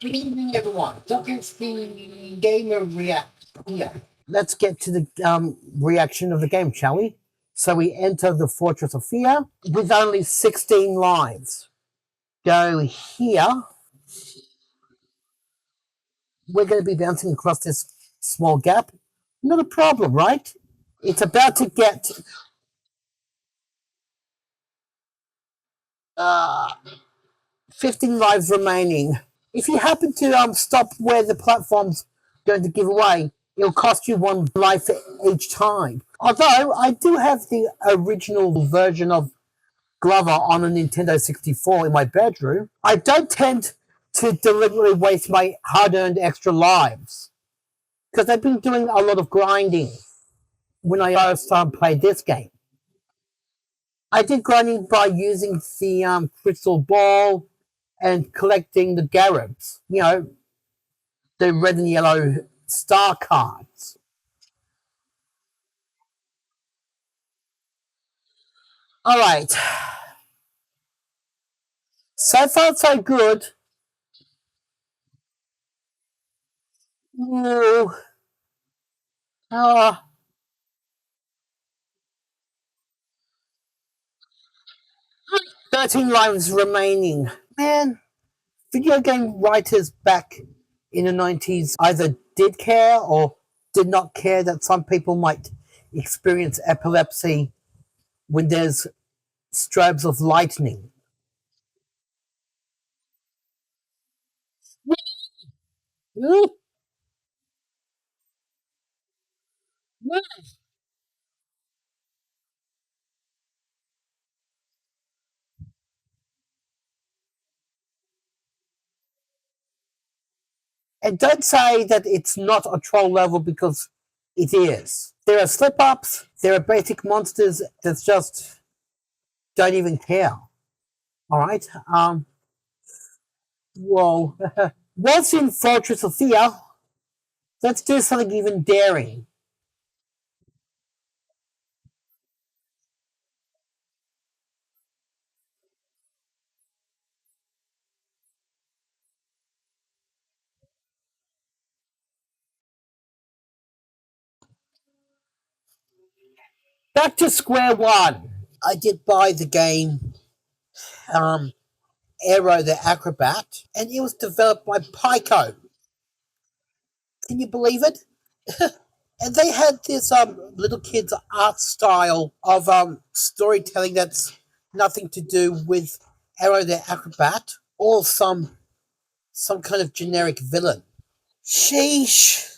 Good evening, everyone. It's the Gamer React here. Let's get to the reaction of the game, shall we? So we enter the Fortress of Fear with only 16 lives. Go here. We're going to be bouncing across this small gap. Not a problem, right? It's about to get uh, 15 lives remaining. If you happen to stop where the platform's going to give away, it'll cost you one life each time. Although I do have the original version of Glover on a Nintendo 64 in my bedroom, I don't tend to deliberately waste my hard-earned extra lives because I've been doing a lot of grinding when I first played this game. I did grinding by using the crystal ball and collecting the Garibs. The red and yellow star cards. All right. So far, so good. Ooh, uh, 13 lines remaining. Man, video game writers back in the 90s either did care or did not care that some people might experience epilepsy when there's strobes of lightning. Ooh, and don't say that it's not a troll level because it is. There are slip ups, there are basic monsters that just don't even care. All right. Whoa. Once in Fortress of Fear, let's do something even daring. Back to square one. I did buy the game um, Aero the Acrobat, and it was developed by Pico. Can you believe it? And they had this little kid's art style of storytelling that's nothing to do with Arrow the Acrobat or some kind of generic villain. Sheesh.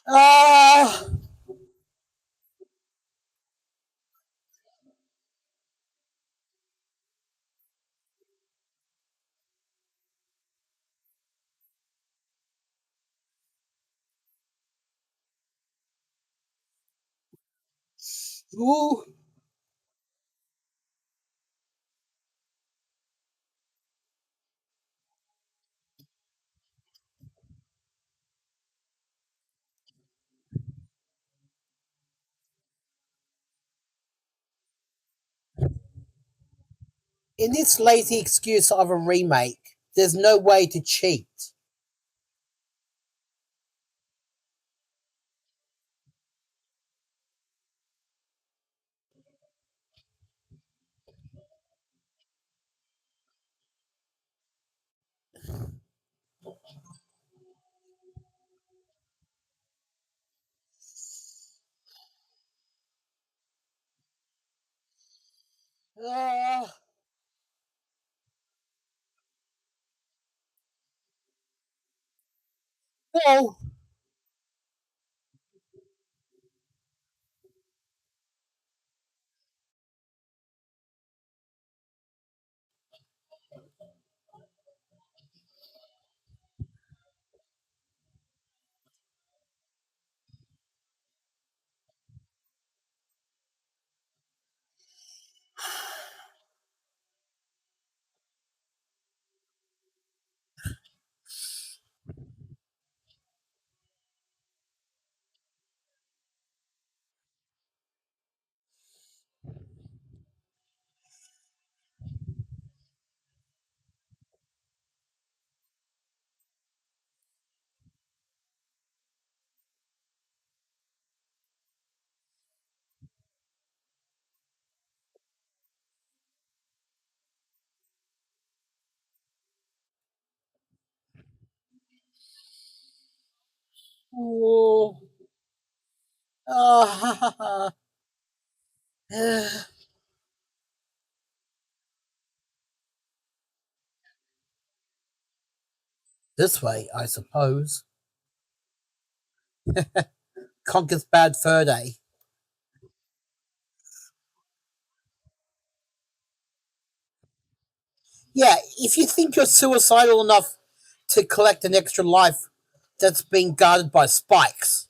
Ah. Ooh. In this lazy excuse of a remake, there's no way to cheat. Ah. No. Oh, ah, this way, I suppose. Conquers bad fur day. Yeah, if you think you're suicidal enough to collect an extra life that's being guarded by spikes.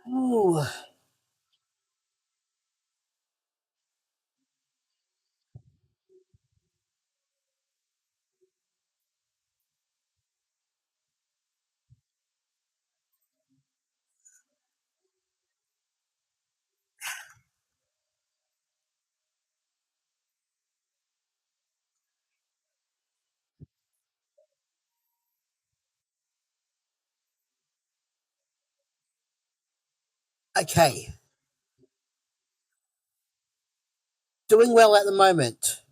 Ooh. Okay, doing well at the moment.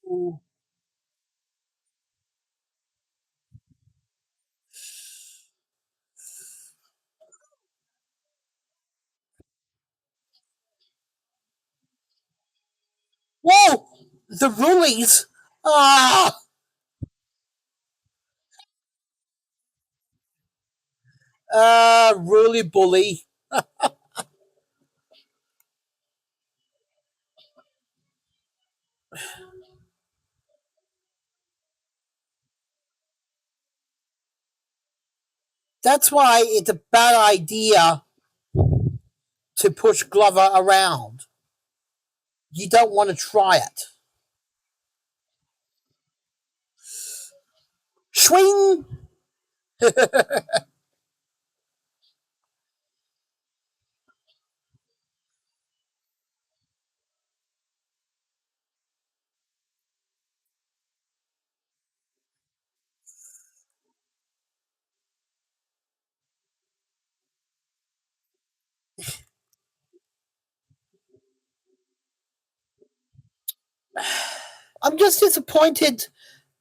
Ooh. Whoa! The Rulies! Ah! Ruly bully. That's why it's a bad idea to push Glover around. You don't want to try it. Swing! I'm just disappointed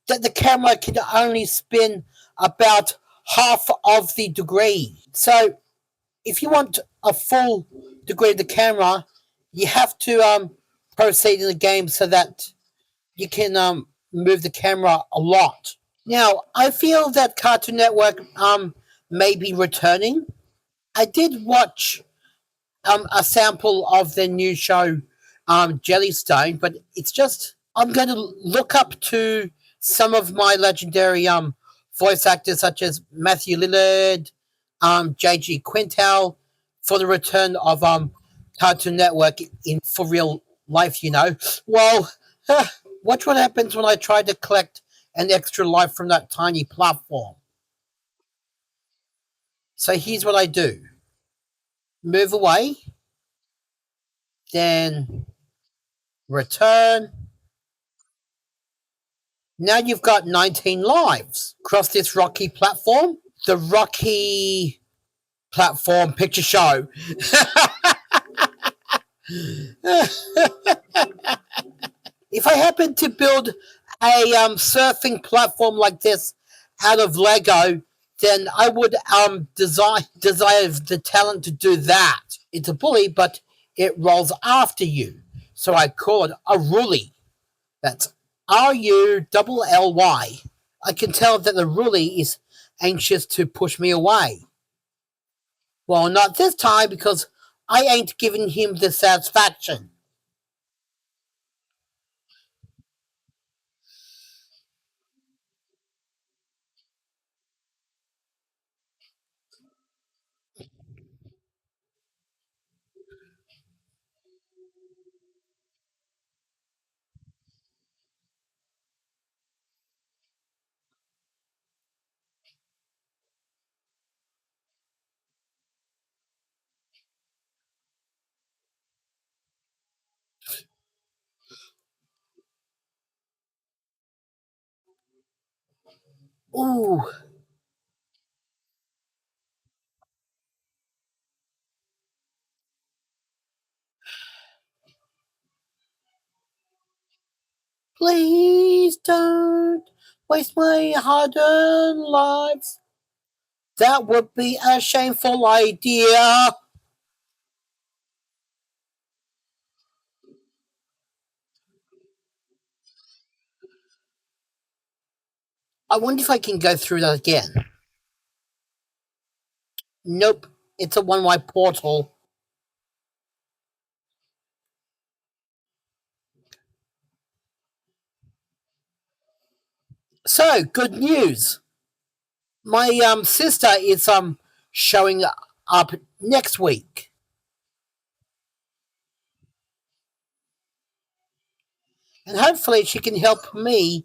that the camera can only spin about half of the degree. So if you want a full degree of the camera, you have to proceed in the game so that you can move the camera a lot. Now, I feel that Cartoon Network may be returning. I did watch a sample of their new show, Jellystone, but it's just I'm going to look up to some of my legendary voice actors such as Matthew Lillard, J.G. Quintel for the return of Cartoon Network in for real life. Well, watch what happens when I try to collect an extra life from that tiny platform. So here's what I do: move away, then return. Now you've got 19 lives. Cross this rocky platform. The rocky platform picture show. If I happen to build a surfing platform like this out of Lego, then I would desire the talent to do that. It's a bully, but it rolls after you. So I call it a ruly. That's RULLY. I can tell that the Rully is anxious to push me away. Well, not this time because I ain't giving him the satisfaction. Ooh, please don't waste my hard-earned life. That would be a shameful idea. I wonder if I can go through that again. Nope, it's a one-way portal. So, good news. My sister is showing up next week, and hopefully she can help me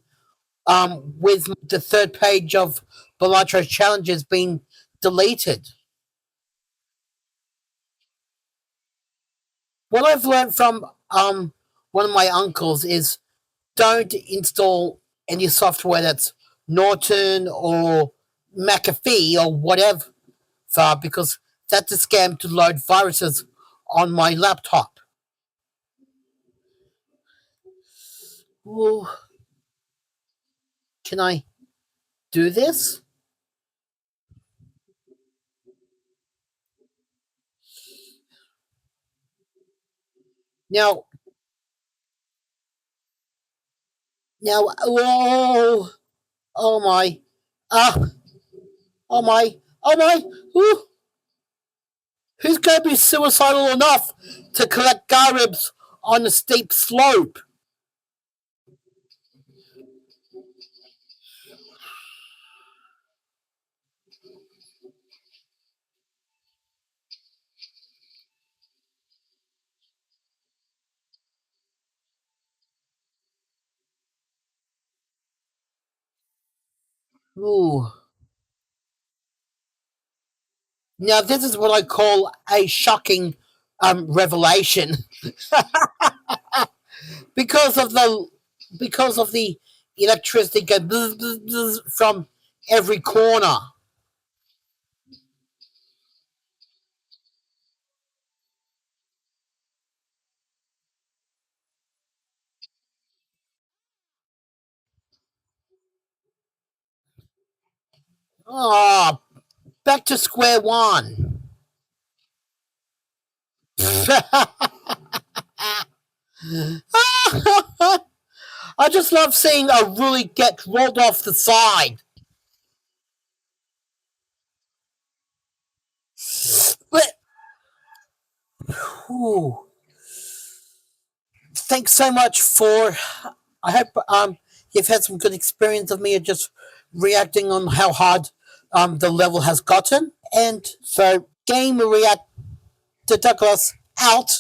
with the third page of Bellatro's challenges being deleted. What I've learned from one of my uncles is don't install any software that's Norton or McAfee or whatever because that's a scam to load viruses on my laptop. Ooh, can I do this? Now, oh, oh my, ah, oh my, oh my, ooh, who's going to be suicidal enough to collect garibs on a steep slope? Ooh. Now, this is what I call a shocking revelation because of the because of the electricity going bzz, bzz, bzz from every corner. Ah, back to square one. I just love seeing a really get rolled off the side. But whew, thanks so much for. I hope you've had some good experience of me just reacting on how hard the level has gotten. And so, Game React to Douglas out.